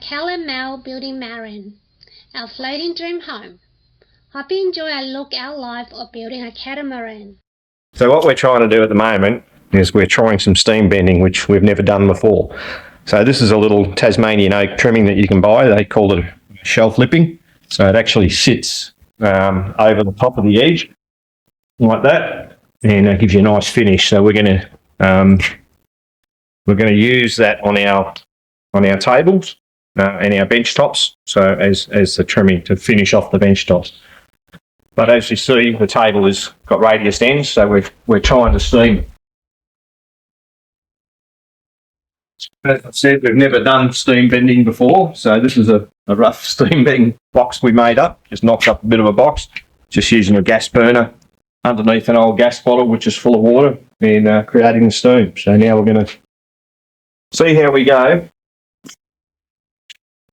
Callan building Marram, our floating dream home. Hope you enjoy our look at our life of building a catamaran. So what we're trying to do at the moment is we're trying some steam bending, which we've never done before. So this is a little Tasmanian oak trimming that you can buy. They call it a shelf lipping. So it actually sits over the top of the edge like that, and it gives you a nice finish. So we're going to use that on our tables and our bench tops. So as the trimming to finish off the bench tops. But as you see, the table has got radius ends, so we're trying to steam. As I said, we've never done steam bending before, so this is a rough steam bending box we made up. Just knocked up a bit of a box, just using a gas burner underneath an old gas bottle which is full of water, and creating the steam. So now we're going to see how we go.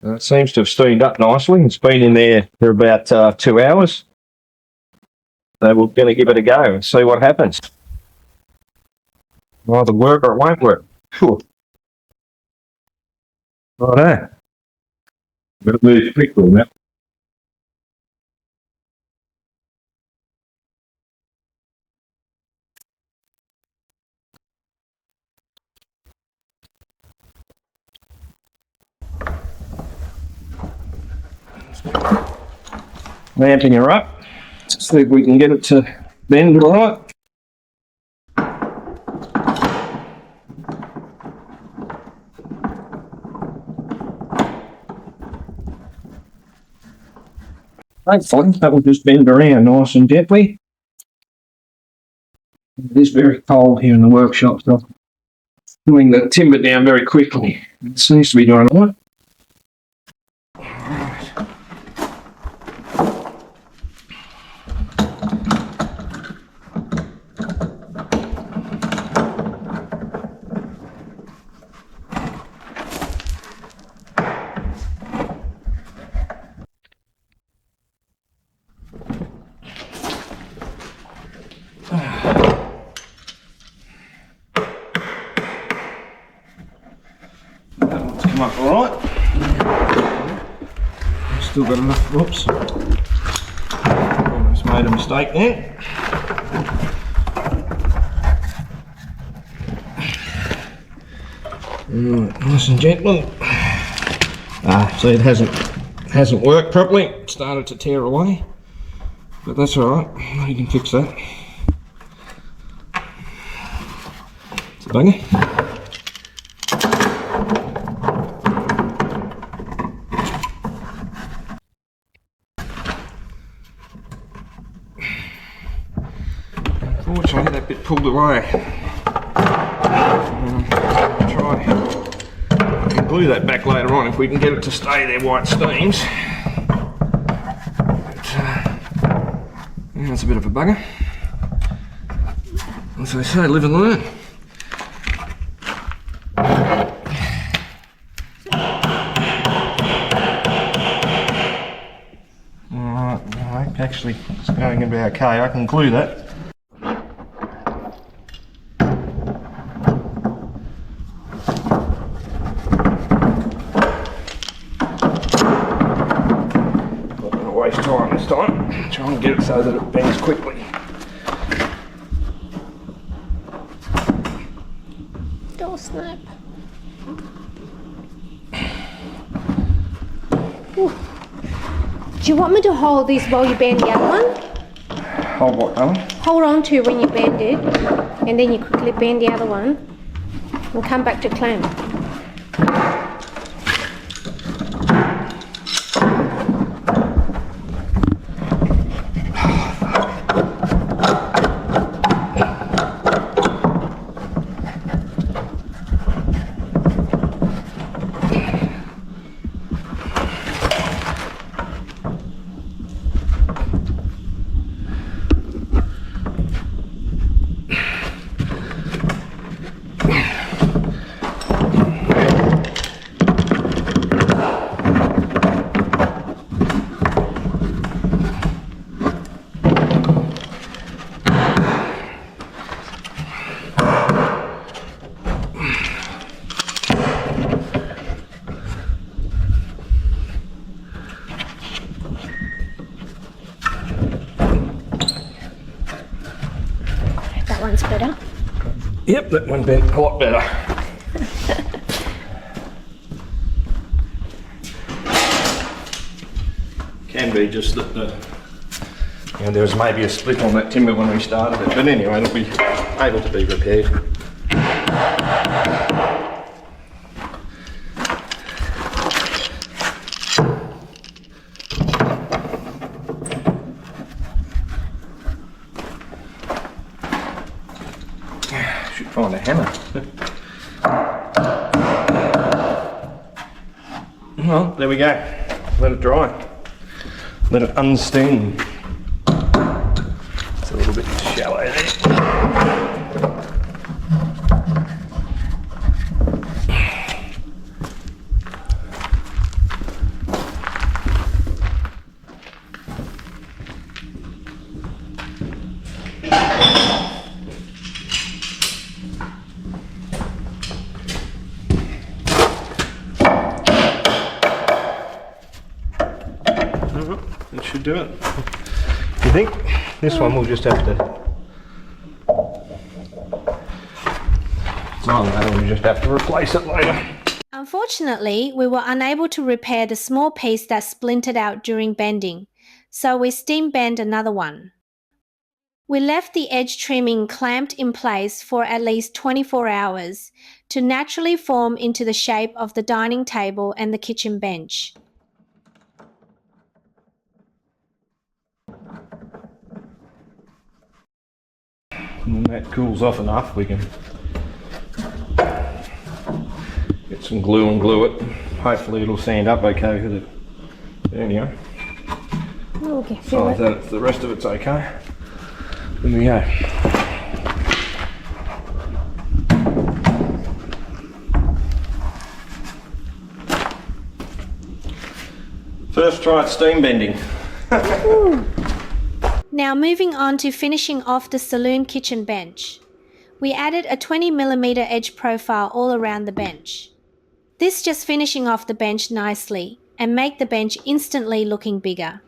It seems to have steamed up nicely. It's been in there for about 2 hours. So we're going to give it a go and see what happens. It'll either work or it won't work. Sure. Righto. Got to move quickly now. Lamping her up. Let's see if we can get it to bend all right. Hopefully that will just bend around nice and gently. It is very cold here in the workshop, so I'm pulling the timber down very quickly. It seems to be doing all right. Come up all right. Still got enough. Whoops. Almost made a mistake there. Nice and gentle. See, it hasn't worked properly. It started to tear away, but that's all right. You can fix that. It's a bugger. Unfortunately, that bit pulled away. Try and glue that back later on if we can get it to stay there while it steams. That's a bit of a bugger. As they say, live and learn. Alright, actually it's going to be okay. I can glue that. Waste time this time. Try and get it so that it bends quickly. Don't snap. Ooh. Do you want me to hold this while you bend the other one? Hold what, darling? Hold on to when you bend it, and then you quickly bend the other one, and come back to clamp. better? Yep, that one bent a lot better. Can be just that there was maybe a split on that timber when we started it, but anyway, it'll be able to be repaired. Should find a hammer. Well, there we go. Let it dry. Let it unsteam. It's a little bit shallow there. It should do it. You think? This one we'll just have to... No, we'll just have to replace it later. Unfortunately, we were unable to repair the small piece that splintered out during bending, so we steam bent another one. We left the edge trimming clamped in place for at least 24 hours to naturally form into the shape of the dining table and the kitchen bench. And when that cools off enough, we can get some glue and glue it. Hopefully it'll sand up okay with it. There you go. Okay, So that the rest of it's okay. There we go. First try at steam bending. Now moving on to finishing off the saloon kitchen bench. We added a 20mm edge profile all around the bench. This just finishing off the bench nicely and make the bench instantly looking bigger.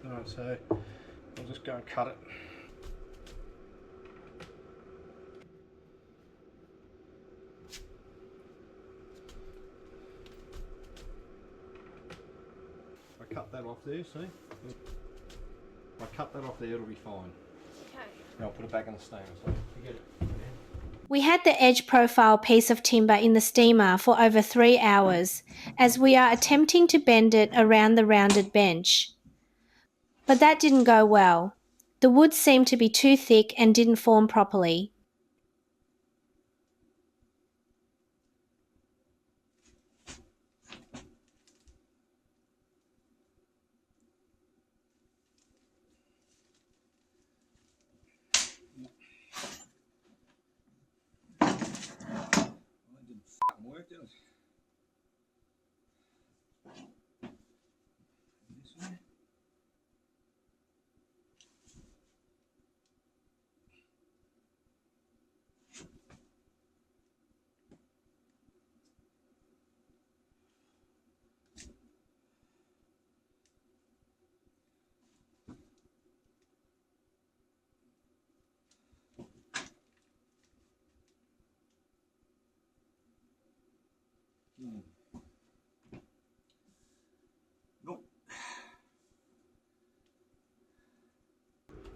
Alright, so I'll just go and cut it. If I cut that off there, see? If I cut that off there, it'll be fine. Okay. Now I'll put it back in the steamer, so forget it. We had the edge profile piece of timber in the steamer for over 3 hours as we are attempting to bend it around the rounded bench. But that didn't go well. The wood seemed to be too thick and didn't form properly.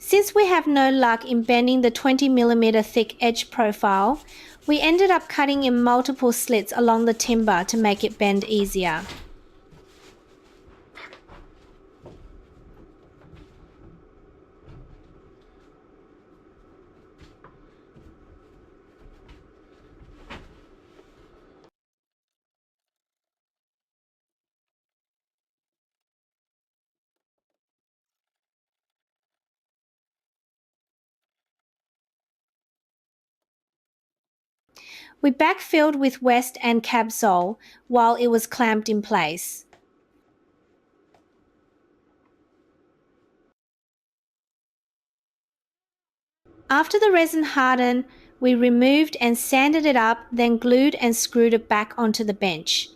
Since we have no luck in bending the 20mm thick edge profile, we ended up cutting in multiple slits along the timber to make it bend easier. We backfilled with west and cabsole while it was clamped in place. After the resin hardened, we removed and sanded it up, then glued and screwed it back onto the bench.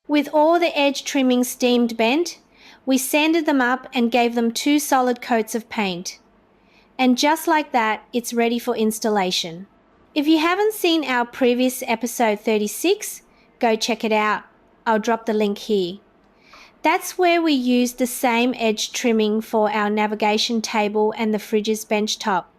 With all the edge trimmings steamed bent, we sanded them up and gave them 2 solid coats of paint. And just like that, it's ready for installation. If you haven't seen our previous episode 36, go check it out. I'll drop the link here. That's where we used the same edge trimming for our navigation table and the fridge's bench top.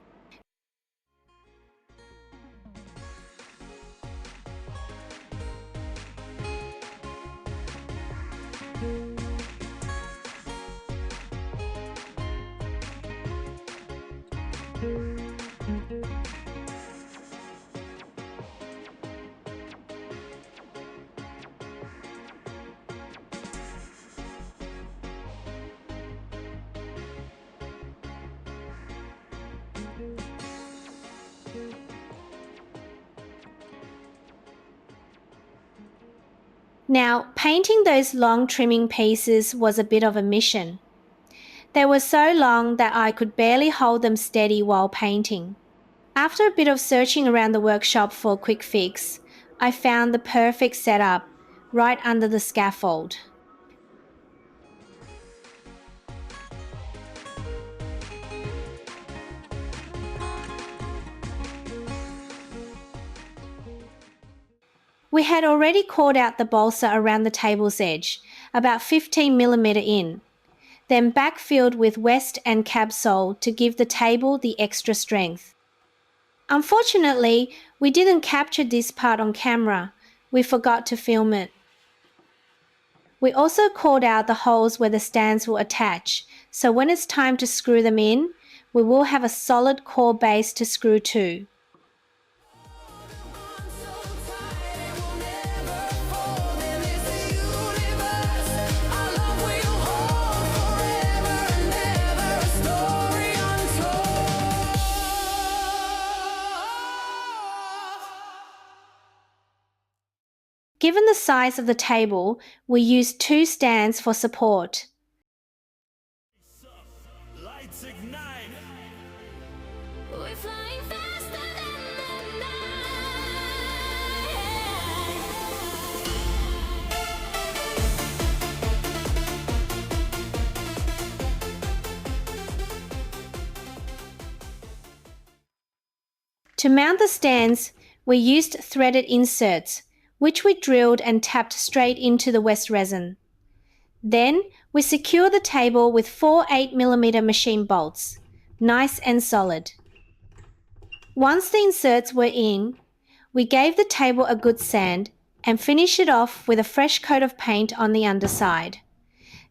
Now, painting those long trimming pieces was a bit of a mission. They were so long that I could barely hold them steady while painting. After a bit of searching around the workshop for a quick fix, I found the perfect setup right under the scaffold. We had already cored out the balsa around the table's edge, about 15mm in, then backfilled with west and cabsole to give the table the extra strength. Unfortunately, we didn't capture this part on camera. We forgot to film it. We also cored out the holes where the stands will attach, so when it's time to screw them in, we will have a solid core base to screw to. Given the size of the table, we used 2 stands for support. Lights ignite. We're flying faster than the To mount the stands, we used threaded inserts, which we drilled and tapped straight into the West resin. Then we secure the table with 4 8mm machine bolts, nice and solid. Once the inserts were in, we gave the table a good sand and finished it off with a fresh coat of paint on the underside.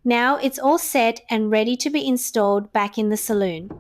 Now it's all set and ready to be installed back in the saloon.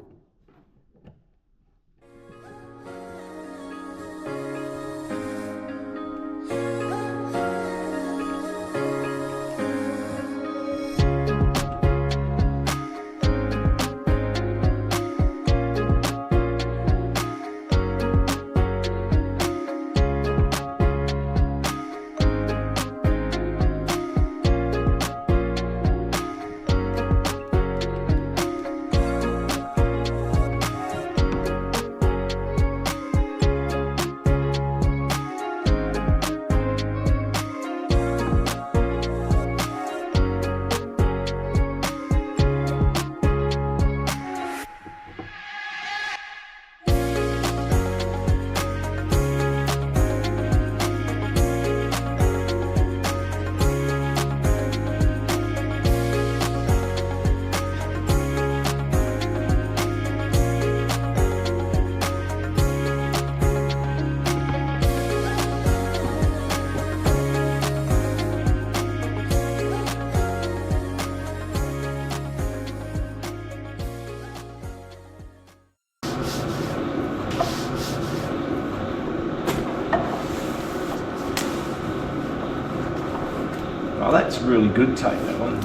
really good tape, that one.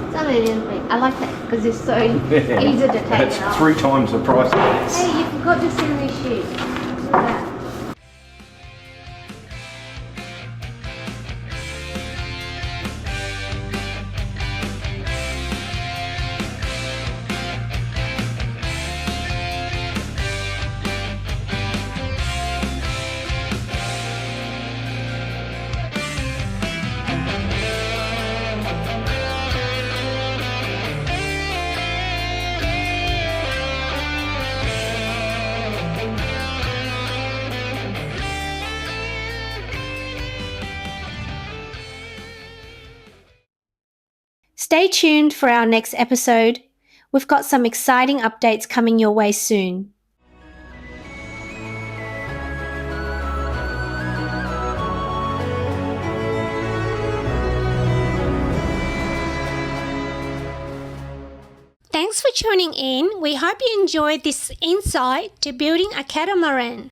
It's only a little bit. I like that because it's so easy to take That's it off. 3 times the price of this. Hey, you forgot to send me shoes. Look at that. Stay tuned for our next episode. We've got some exciting updates coming your way soon. Thanks for tuning in. We hope you enjoyed this insight to building a catamaran.